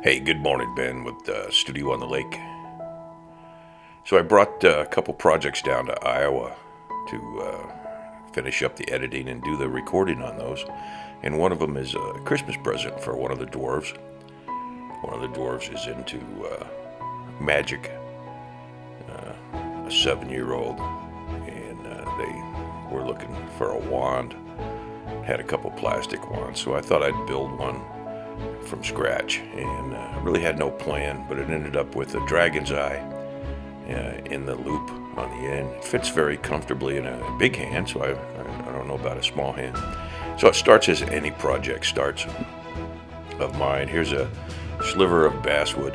Hey, good morning, Ben, with Studio on the Lake. So I brought a couple projects down to Iowa to finish up the editing and do the recording on those. And one of them is a Christmas present for one of the dwarves. One of the dwarves is into magic, a 7-year-old, and they were looking for a wand. Had a couple plastic wands, so I thought I'd build one from scratch, and really had no plan, but it ended up with a dragon's eye in the loop on the end. It fits very comfortably in a big hand, so I don't know about a small hand. So it starts as any project starts of mine. Here's a sliver of basswood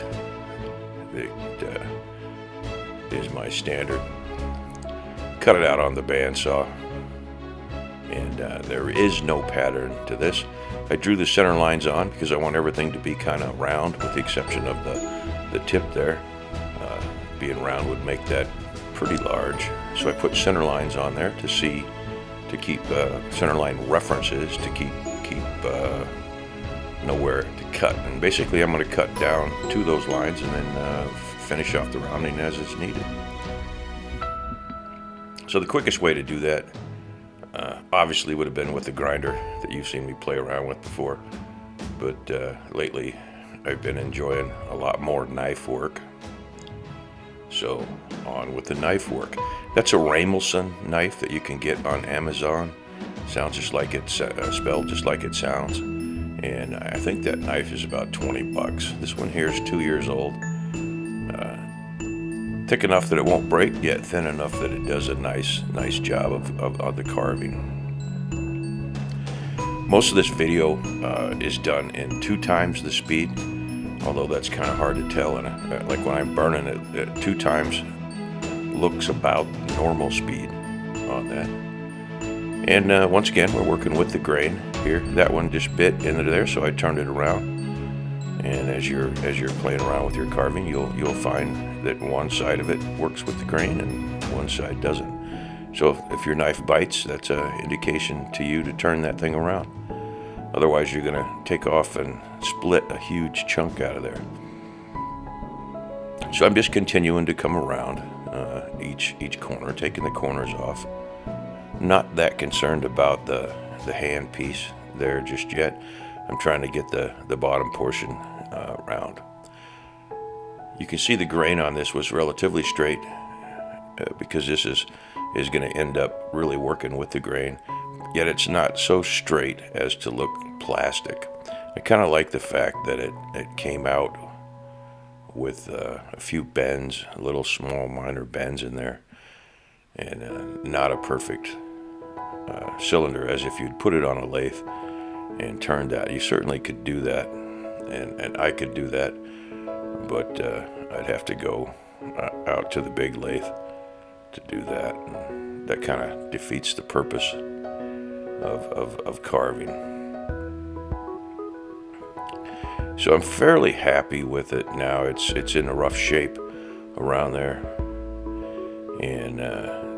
that is my standard. Cut it out on the bandsaw, and there is no pattern to this. I drew the center lines on because I want everything to be kind of round, with the exception of the tip there. Being round would make that pretty large. So I put center lines on there to keep center line references, to keep nowhere to cut. And basically I'm going to cut down to those lines and then finish off the rounding as it's needed. So the quickest way to do that obviously would have been with the grinder that you've seen me play around with before, but lately I've been enjoying a lot more knife work. So on with the knife work. That's a Ramelson knife that you can get on Amazon. Sounds just like it's spelled just like it sounds, and I think that knife is about $20. This one here is 2 years old. Thick enough that it won't break, yet thin enough that it does a nice job of the carving. Most of this video is done in 2 times the speed, although that's kind of hard to tell. And like when I'm burning it, 2 times looks about normal speed on that. And once again, we're working with the grain here. That one just bit into there, so I turned it around. And as you're playing around with your carving, you'll find that one side of it works with the grain and one side doesn't. So if your knife bites, that's an indication to you to turn that thing around. Otherwise, you're going to take off and split a huge chunk out of there. So I'm just continuing to come around each corner, taking the corners off. Not that concerned about the hand piece there just yet. I'm trying to get the bottom portion round. You can see the grain on this was relatively straight because this is going to end up really working with the grain. Yet it's not so straight as to look plastic. I kind of like the fact that it came out with a few bends, little small minor bends in there, and not a perfect cylinder, as if you'd put it on a lathe and turned that. You certainly could do that, and I could do that, but I'd have to go out to the big lathe to do that. And that kind of defeats the purpose of carving. So I'm fairly happy with it now. It's in a rough shape around there, and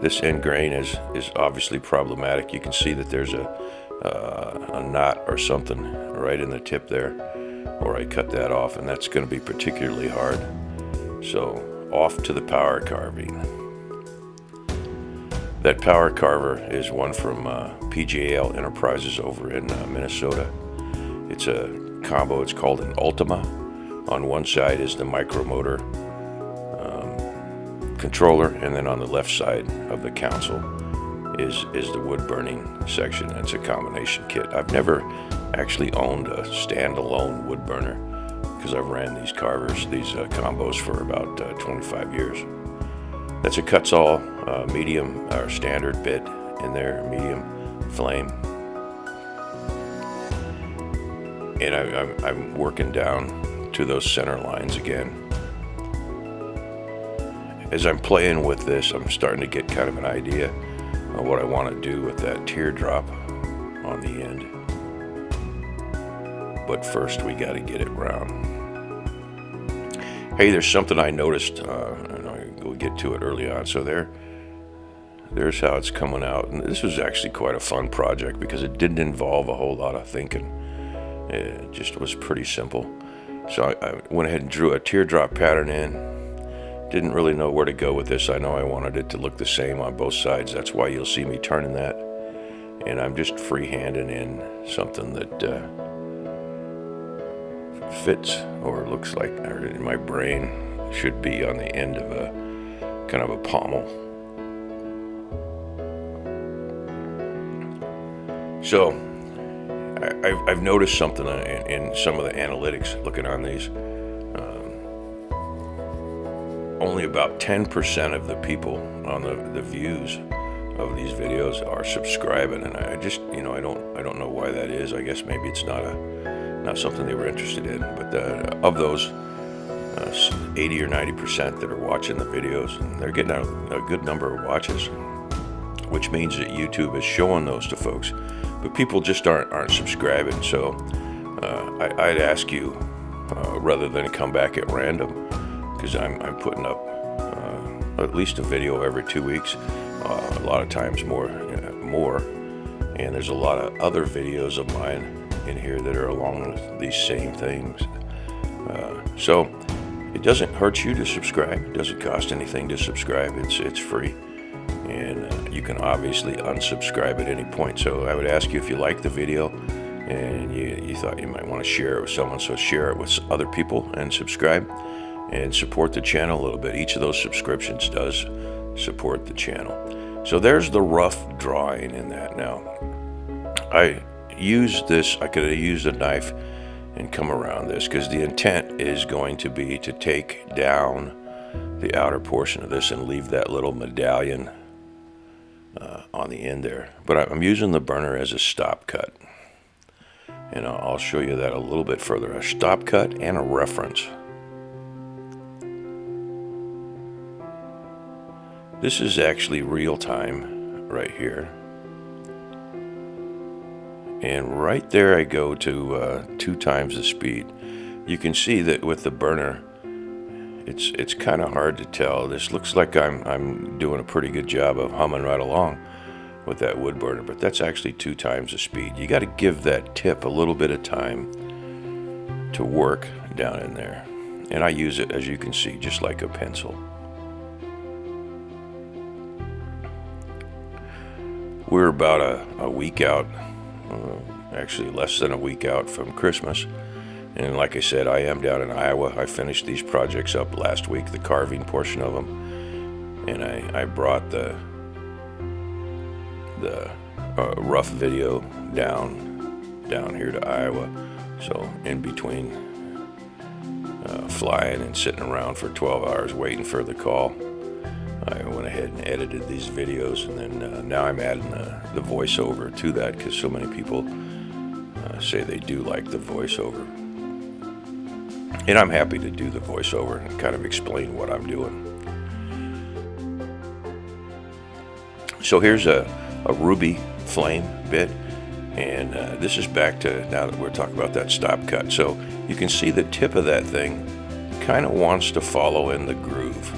this end grain is obviously problematic. You can see that there's a knot or something right in the tip there, or I cut that off, and that's going to be particularly hard. So off to the power carving. That power carver is one from PJL Enterprises over in Minnesota. It's a combo. It's called an Ultima. On one side is the micromotor controller, and then on the left side of the console is the wood burning section. It's a combination kit. I've never actually owned a standalone wood burner because I've ran these carvers, these combos, for about 25 years. That's a Kutzall medium or standard bit in there, medium flame. And I'm working down to those center lines again. As I'm playing with this, I'm starting to get kind of an idea of what I want to do with that teardrop on the end. But first, we got to get it round. Hey, there's something I noticed, and we'll get to it early on. So there's how it's coming out. And this was actually quite a fun project because it didn't involve a whole lot of thinking. It just was pretty simple. So I went ahead and drew a teardrop pattern in. Didn't really know where to go with this. I know I wanted it to look the same on both sides. That's why you'll see me turning that. And I'm just freehanding in something that fits, or looks like, or in my brain should be on the end of a kind of a pommel. So I've noticed something in some of the analytics looking on these. Only about 10% of the people on the views of these videos are subscribing, and I just, I don't know why that is. I guess maybe it's not something they were interested in. But of those 80 or 90% that are watching the videos, and they're getting a good number of watches, which means that YouTube is showing those to folks, but people just aren't subscribing. So I'd ask you, rather than come back at random, because I'm putting up at least a video every 2 weeks, a lot of times more, and there's a lot of other videos of mine in here that are along with these same things. So it doesn't hurt you to subscribe. It doesn't cost anything to subscribe. It's free, and you can obviously unsubscribe at any point. So I would ask you, if you like the video and you thought you might want to share it with someone, so share it with other people and subscribe. And support the channel a little bit. Each of those subscriptions does support the channel. So there's the rough drawing in that. Now, I used this, I could have used a knife and come around this, because the intent is going to be to take down the outer portion of this and leave that little medallion on the end there. But I'm using the burner as a stop cut. And I'll show you that a little bit further. A stop cut and a reference. This is actually real time right here. And right there I go to 2 times the speed. You can see that with the burner, it's kind of hard to tell. This looks like I'm doing a pretty good job of humming right along with that wood burner, but that's actually 2 times the speed. You got to give that tip a little bit of time to work down in there. And I use it, as you can see, just like a pencil. We're about a week out, actually less than a week out from Christmas. And like I said, I am down in Iowa. I finished these projects up last week, the carving portion of them. And I brought the rough video down here to Iowa. So in between flying and sitting around for 12 hours waiting for the call, I went ahead and edited these videos, and then now I'm adding the voiceover to that, because so many people say they do like the voiceover. And I'm happy to do the voiceover and kind of explain what I'm doing. So here's a ruby flame bit, and this is back to, now that we're talking about that stop cut. So you can see the tip of that thing kind of wants to follow in the groove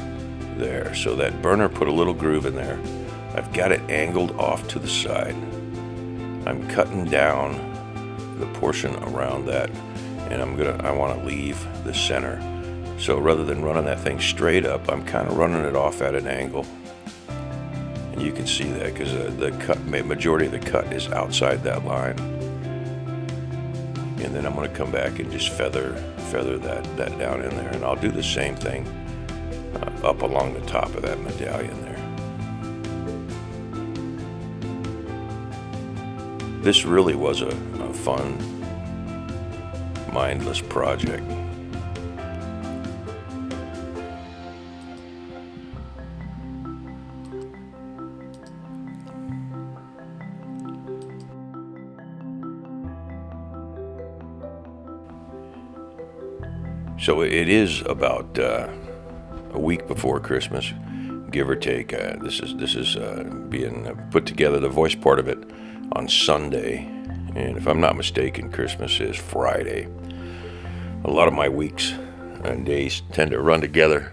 there. So that burner put a little groove in there. I've got it angled off to the side. I'm cutting down the portion around that, and I want to leave the center. So rather than running that thing straight up, I'm kind of running it off at an angle. And you can see that because the majority of the cut is outside that line. And then I'm going to come back and just feather that down in there, and I'll do the same thing up along the top of that medallion there. This really was a fun, mindless project. So it is about a week before Christmas, give or take. This is being put together, the voice part of it, on Sunday, and if I'm not mistaken, Christmas is Friday. A lot of my weeks and days tend to run together.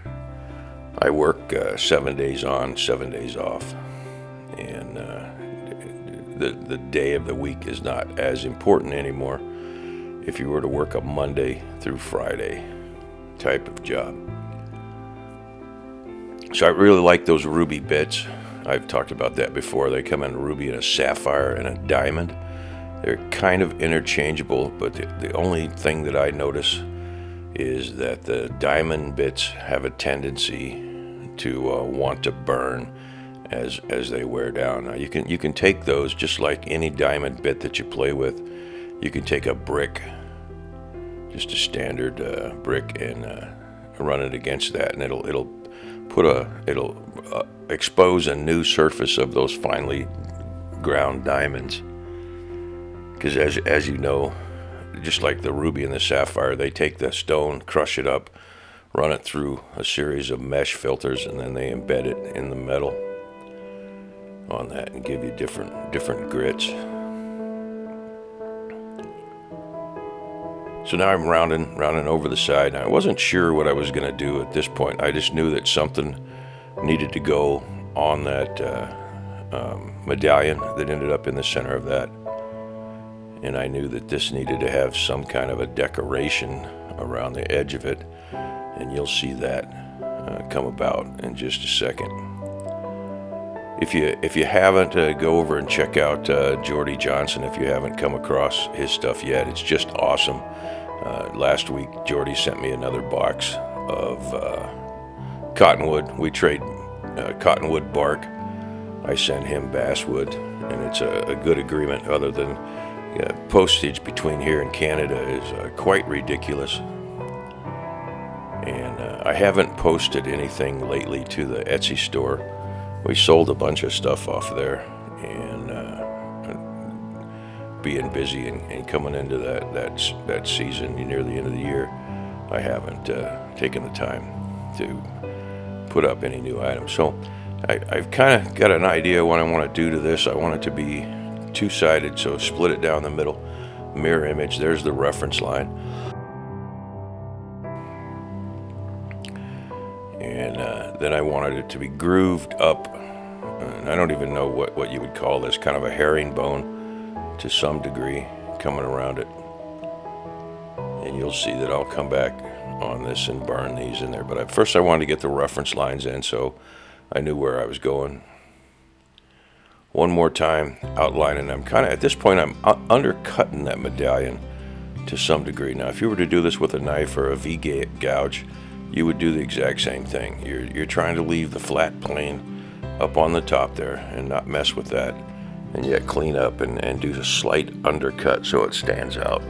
I work 7 days on, 7 days off, and the day of the week is not as important anymore. if you were to work a Monday through Friday type of job. So I really like those ruby bits. I've talked about that before. They come in ruby and a sapphire and a diamond. They're kind of interchangeable, but the only thing that I notice is that the diamond bits have a tendency to want to burn as they wear down. Now you can take those just like any diamond bit that you play with. You can take a brick, just a standard brick, and run it against that, and it'll expose a new surface of those finely ground diamonds. Because as you know, just like the ruby and the sapphire, they take the stone, crush it up, run it through a series of mesh filters, and then they embed it in the metal on that and give you different grits. So now I'm rounding over the side. Now, I wasn't sure what I was going to do at this point. I just knew that something needed to go on that medallion that ended up in the center of that. And I knew that this needed to have some kind of a decoration around the edge of it. And you'll see that come about in just a second. If you haven't, go over and check out Jordy Johnson if you haven't come across his stuff yet. It's just awesome. Last week, Jordy sent me another box of cottonwood. We trade cottonwood bark. I send him basswood, and it's a good agreement other than postage between here and Canada is quite ridiculous. And I haven't posted anything lately to the Etsy store. We sold a bunch of stuff off there, and being busy and coming into that season near the end of the year, I haven't taken the time to put up any new items. So I've kind of got an idea what I want to do to this. I want it to be two-sided, so split it down the middle, mirror image. There's the reference line, and then I wanted it to be grooved up, and I don't even know what you would call this, kind of a herringbone to some degree coming around it. And you'll see that I'll come back on this and burn these in there, but first I wanted to get the reference lines in so I knew where I was going. One more time, outlining. I'm kind of, at this point, I'm undercutting that medallion to some degree. Now, if you were to do this with a knife or a V-gouge, you would do the exact same thing. You're trying to leave the flat plane up on the top there and not mess with that, and yet clean up and do a slight undercut so it stands out.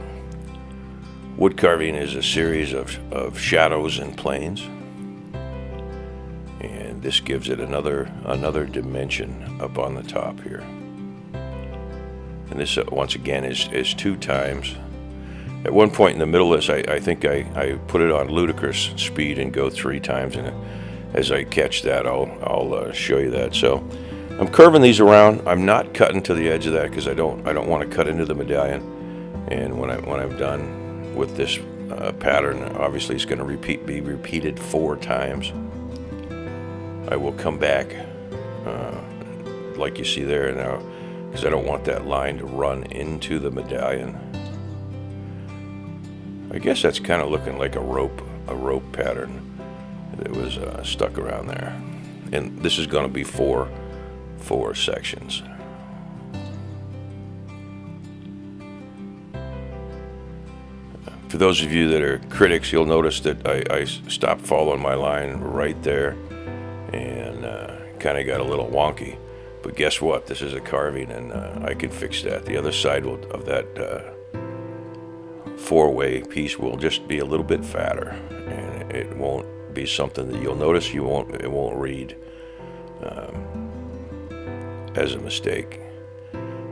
Wood carving is a series of shadows and planes. And this gives it another dimension up on the top here. And this once again is 2 times. At one point in the middle of this, I think I put it on ludicrous speed and go 3 times. And as I catch that, I'll show you that. So I'm curving these around. I'm not cutting to the edge of that because I don't want to cut into the medallion. And when I'm done with this pattern, obviously it's going to be repeated 4 times. I will come back like you see there now, because I don't want that line to run into the medallion. I guess that's kind of looking like a rope pattern that was stuck around there. And this is going to be four sections. For those of you that are critics, you'll notice that I stopped following my line right there and kind of got a little wonky. But guess what? This is a carving, and I can fix that. The other side of that 4-way piece will just be a little bit fatter, and it won't be something that you'll notice. It won't read as a mistake.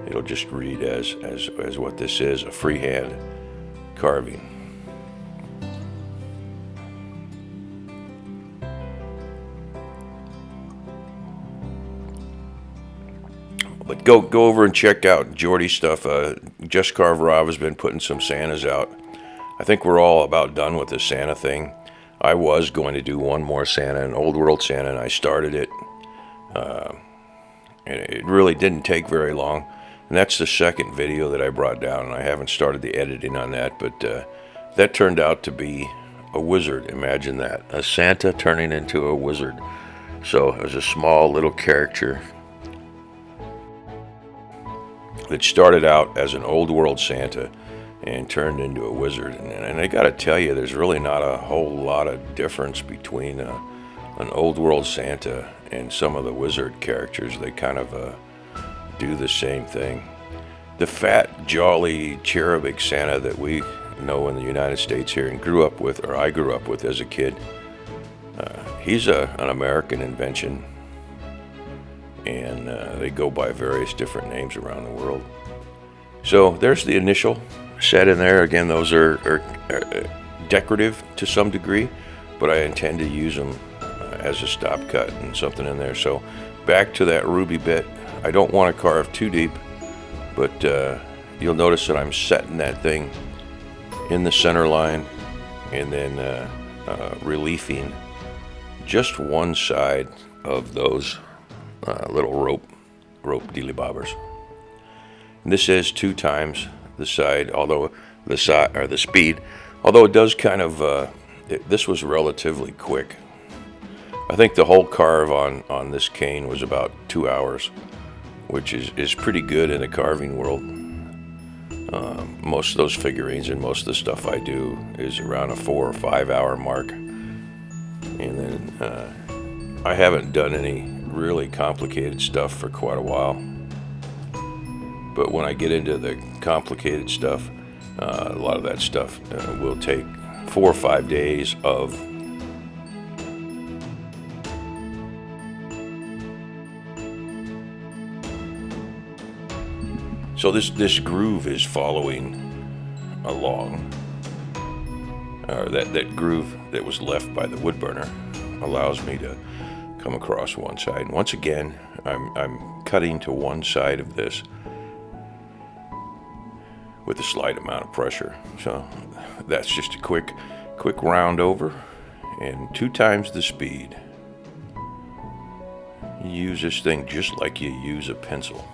It'll just read as what this is, a freehand carving. But go over and check out Jordy's stuff. Just Carve Rob has been putting some Santas out. I think we're all about done with the Santa thing. I was going to do one more Santa, an Old World Santa, and I started it. And it really didn't take very long. And that's the second video that I brought down, and I haven't started the editing on that, but that turned out to be a wizard. Imagine that, a Santa turning into a wizard. So it was a small little character that started out as an old world Santa and turned into a wizard. And I gotta tell you, there's really not a whole lot of difference between an old world Santa and some of the wizard characters. They kind of do the same thing. The fat, jolly, cherubic Santa that we know in the United States here and grew up with, or I grew up with as a kid, he's an American invention, and they go by various different names around the world. So there's the initial set in there. Again, those are decorative to some degree, but I intend to use them as a stop cut and something in there. So back to that ruby bit. I don't want to carve too deep, but you'll notice that I'm setting that thing in the center line and then reliefing just one side of those little rope dealy bobbers. And this is 2 times the side, although the speed, although it does kind of this was relatively quick. I think the whole carve on this cane was about 2 hours, which is pretty good in the carving world. Most of those figurines and most of the stuff I do is around a 4 or 5 hour mark. And then I haven't done any really complicated stuff for quite a while. But when I get into the complicated stuff, a lot of that stuff will take 4 or 5 days of So this groove is following along, or that groove that was left by the wood burner allows me to come across one side. And once again, I'm cutting to one side of this with a slight amount of pressure. So that's just a quick round over, and 2 times the speed. You use this thing just like you use a pencil.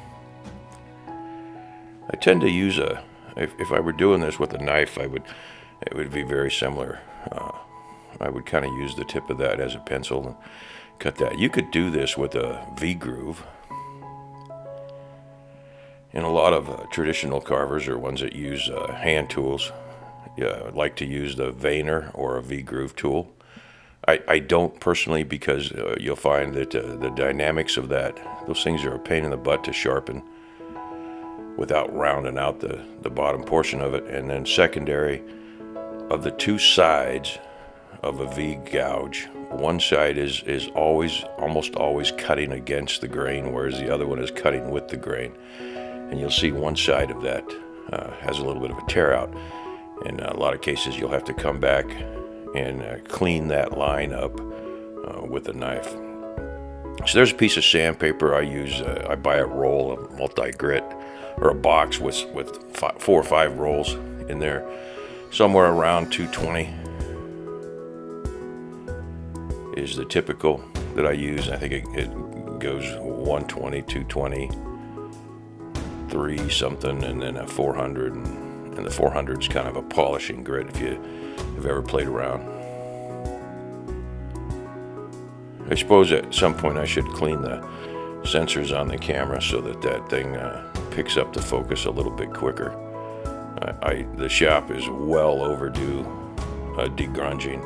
I tend to use if I were doing this with a knife, it would be very similar. I would kind of use the tip of that as a pencil and cut that. You could do this with a V-groove. And a lot of traditional carvers are ones that use hand tools. Like to use the veiner or a V-groove tool. I don't personally, because you'll find that the dynamics of those things are a pain in the butt to sharpen without rounding out the bottom portion of it. And then secondary, of the 2 sides of a V gouge, one side is almost always cutting against the grain, whereas the other one is cutting with the grain. And you'll see one side of that has a little bit of a tear out. In a lot of cases, you'll have to come back and clean that line up with a knife. So there's a piece of sandpaper I use. I buy a roll of multi-grit, or a box with 4 or 5 rolls in there, somewhere around 220 is the typical that I use. I think it goes 120, 220, 3 something, and then a 400, and the 400 is kind of a polishing grit if you have ever played around. I suppose at some point I should clean the sensors on the camera so that thing picks up the focus a little bit quicker. The shop is well overdue degrunging.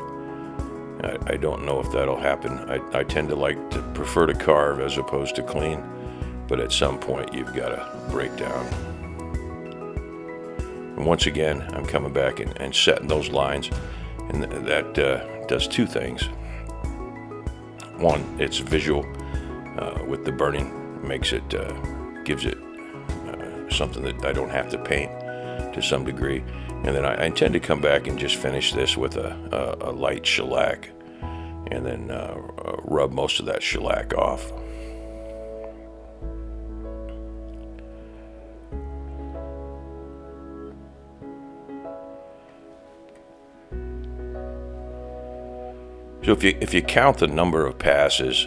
I don't know if that'll happen. I tend to prefer to carve as opposed to clean, but at some point you've got to break down. And once again, I'm coming back and setting those lines, and that does 2 things. One, it's visual with the burning, gives it something that I don't have to paint to some degree. And then I intend to come back and just finish this with a light shellac, and then rub most of that shellac off. So if you count the number of passes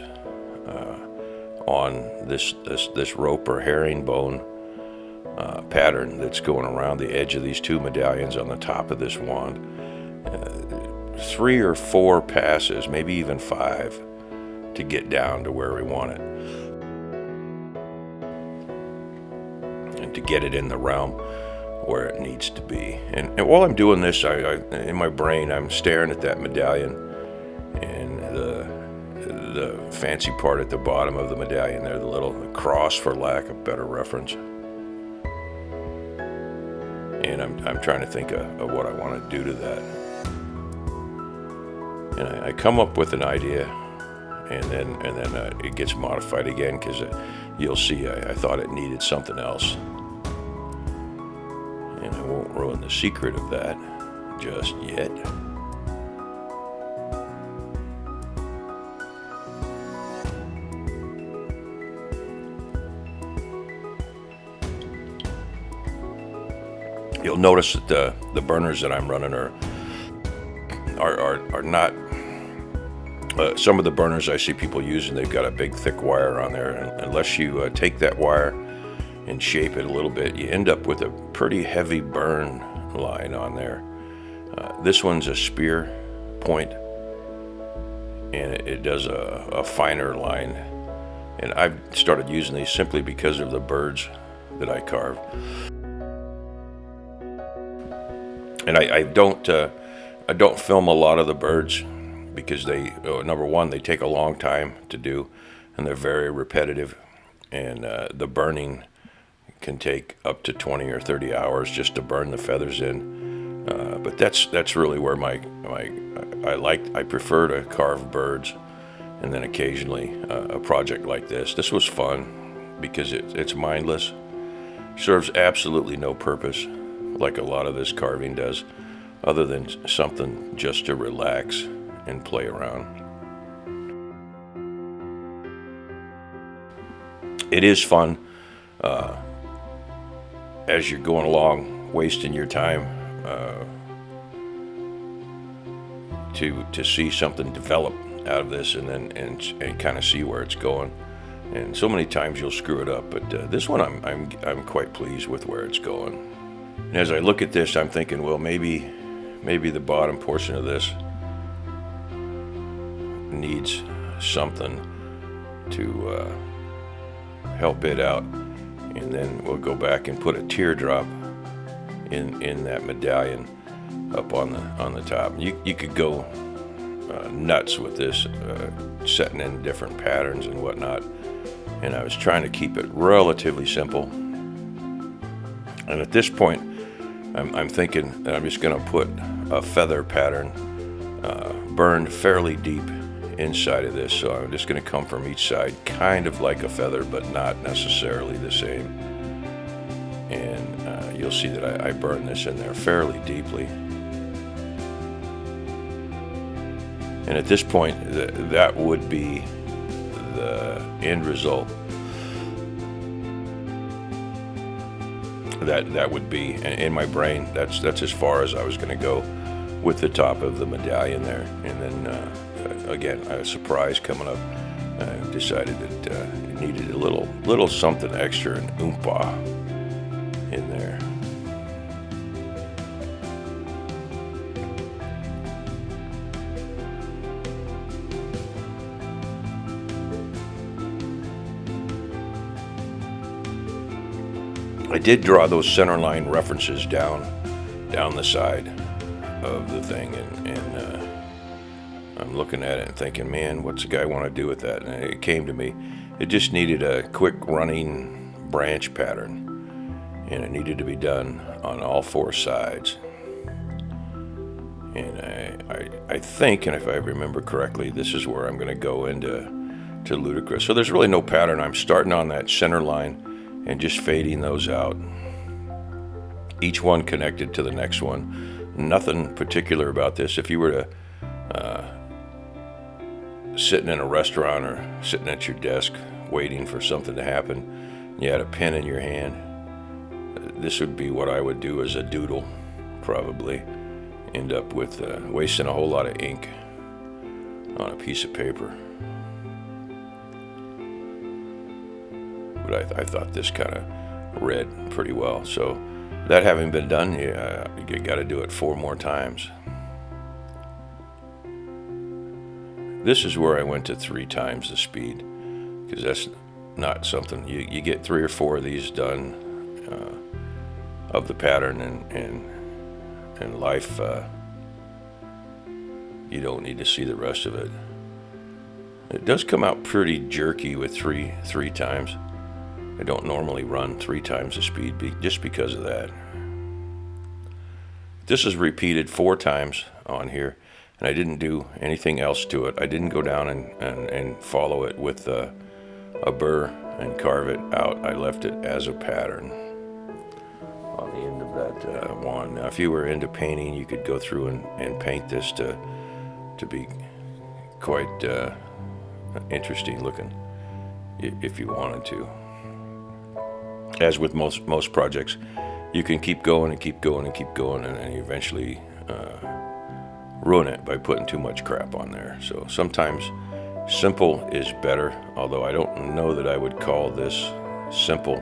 on this rope or herringbone pattern that's going around the edge of these 2 medallions on the top of this wand. 3 or 4 passes, maybe even 5, to get down to where we want it, and to get it in the realm where it needs to be. And while I'm doing this, I in my brain, I'm staring at that medallion, and the fancy part at the bottom of the medallion there, the little cross, for lack of better reference. And I'm trying to think of what I want to do to that. And I come up with an idea, and then it gets modified again, because you'll see I thought it needed something else. And I won't ruin the secret of that just yet. You'll notice that the burners that I'm running are not. Some of the burners I see people using, they've got a big thick wire on there, and unless you take that wire and shape it a little bit, you end up with a pretty heavy burn line on there. This one's a spear point, and it does a finer line. And I've started using these simply because of the birds that I carve. And I don't film a lot of the birds, because they, number one, they take a long time to do, and they're very repetitive, and the burning can take up to 20 or 30 hours just to burn the feathers in. But that's really where I prefer to carve birds, and then occasionally a project like this. This was fun because it's mindless, serves absolutely no purpose, like a lot of this carving does, other than something just to relax and play around. It is fun as you're going along, wasting your time to see something develop out of this, and kind of see where it's going. And so many times you'll screw it up, but this one I'm quite pleased with where it's going. And as I look at this, I'm thinking, well, maybe the bottom portion of this needs something to help it out, and then we'll go back and put a teardrop in that medallion up on the top. You could go nuts with this, setting in different patterns and whatnot, and I was trying to keep it relatively simple. And at this point, I'm thinking that I'm just going to put a feather pattern burned fairly deep inside of this. So I'm just going to come from each side, kind of like a feather, but not necessarily the same. And you'll see that I burn this in there fairly deeply. And at this point, that would be the end result. That would be, in my brain, that's as far as I was going to go with the top of the medallion there. And then again, a surprise coming up. I decided that it needed a little something extra, an oompa in there. I did draw those center line references down the side of the thing, and I'm looking at it and thinking, man, what's the guy want to do with that? And it came to me, it just needed a quick running branch pattern, and it needed to be done on all 4 sides. And I think, and if I remember correctly, this is where I'm going to go into ludicrous. So there's really no pattern. I'm starting on that center line and just fading those out, each one connected to the next one. Nothing particular about this. If you were to sitting in a restaurant or sitting at your desk waiting for something to happen, you had a pen in your hand, this would be what I would do as a doodle. Probably end up with wasting a whole lot of ink on a piece of paper. But I thought this kind of red pretty well. So that having been done, you got to do it 4 more times. This is where I went to 3 times the speed, because that's not something you get 3 or 4 of these done of the pattern, and life. You don't need to see the rest of it. It does come out pretty jerky with three times. I don't normally run 3 times the speed just because of that. This is repeated 4 times on here, and I didn't do anything else to it. I didn't go down and follow it with a burr and carve it out. I left it as a pattern on the end of that wand. Now, if you were into painting, you could go through and paint this to be quite interesting looking if you wanted to. As with most projects, you can keep going and keep going and keep going, and eventually ruin it by putting too much crap on there. So sometimes simple is better, although I don't know that I would call this simple.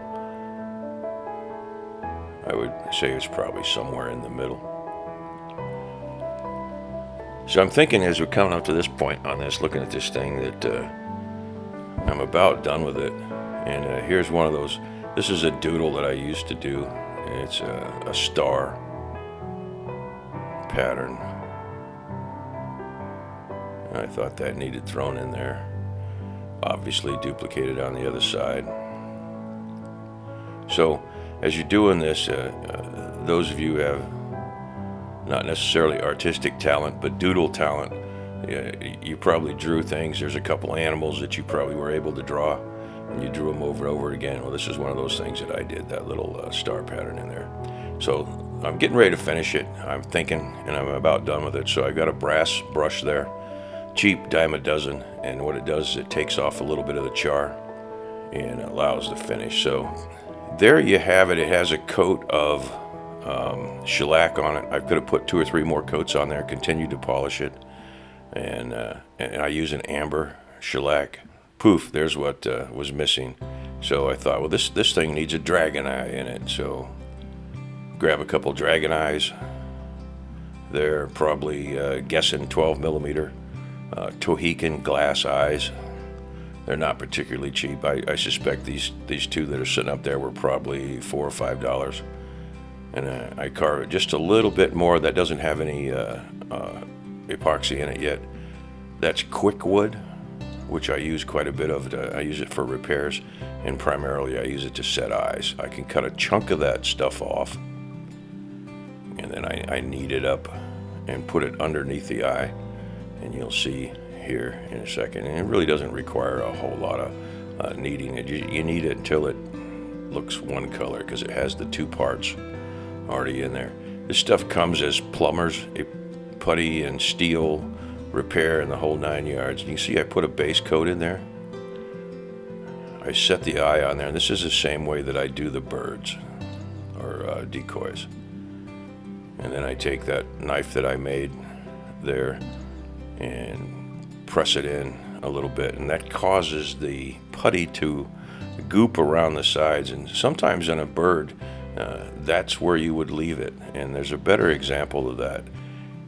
I would say it's probably somewhere in the middle. So I'm thinking, as we're coming up to this point on this, looking at this thing, that I'm about done with it. And here's one of those. This is a doodle that I used to do. It's a star pattern. I thought that needed thrown in there. Obviously duplicated on the other side. So as you're doing this, those of you who have not necessarily artistic talent, but doodle talent, you probably drew things. There's a couple animals that you probably were able to draw, and you drew them over and over again. Well, this is one of those things that I did, that little star pattern in there. So I'm getting ready to finish it. I'm thinking, and I'm about done with it. So I've got a brass brush there, cheap, dime a dozen, and what it does is it takes off a little bit of the char and allows the finish. So there you have it. It has a coat of shellac on it. I could have put 2 or 3 more coats on there, continued to polish it, and I use an amber shellac. Poof, there's what was missing. So I thought, well, this thing needs a dragon eye in it. So grab a couple dragon eyes. They're probably guessing 12 millimeter Tohican glass eyes. They're not particularly cheap. I suspect these 2 that are sitting up there were probably $4 or $5. And I carve it just a little bit more. That doesn't have any epoxy in it yet. That's quick wood, which I use quite a bit of. I use it for repairs, and primarily I use it to set eyes. I can cut a chunk of that stuff off, and then I knead it up and put it underneath the eye, and you'll see here in a second. And it really doesn't require a whole lot of kneading. You knead it until it looks one color, because it has the 2 parts already in there. This stuff comes as plumbers, putty and steel repair, and the whole 9 yards. You can see I put a base coat in there. I set the eye on there, and this is the same way that I do the birds or decoys. And then I take that knife that I made there and press it in a little bit, and that causes the putty to goop around the sides. And sometimes in a bird, that's where you would leave it. And there's a better example of that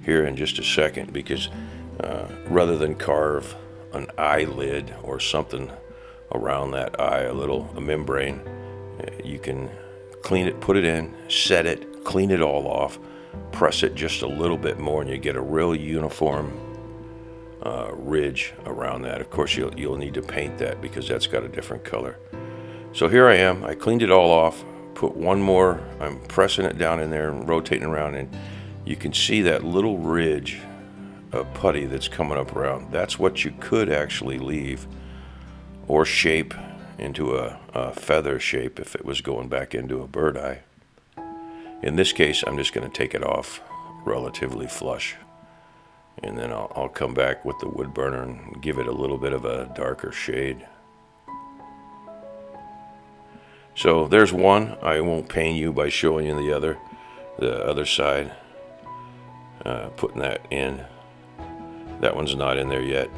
here in just a second, because rather than carve an eyelid or something around that eye, a membrane, you can clean it, put it in, set it, clean it all off, press it just a little bit more, and you get a real uniform ridge around that. Of course, you'll need to paint that, because that's got a different color. So here I am. I cleaned it all off, put one more. I'm pressing it down in there and rotating around, and you can see that little ridge of putty that's coming up around. That's what you could actually leave or shape into a feather shape if it was going back into a bird eye. In this case, I'm just going to take it off relatively flush, and then I'll come back with the wood burner and give it a little bit of a darker shade. So there's one. I won't pain you by showing you the other side. Putting that in. That one's not in there yet.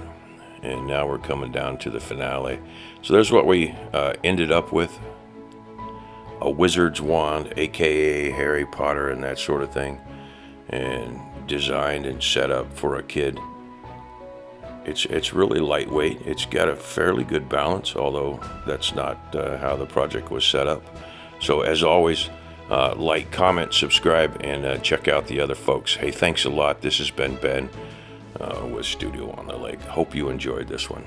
And now we're coming down to the finale. So there's what we ended up with. a wizard's wand, aka Harry Potter and that sort of thing, and designed and set up for a kid. It's really lightweight. It's got a fairly good balance, although that's not how the project was set up. So as always, like, comment, subscribe, and check out the other folks. Hey, thanks a lot. This has been Ben with Studio on the Lake. Hope you enjoyed this one.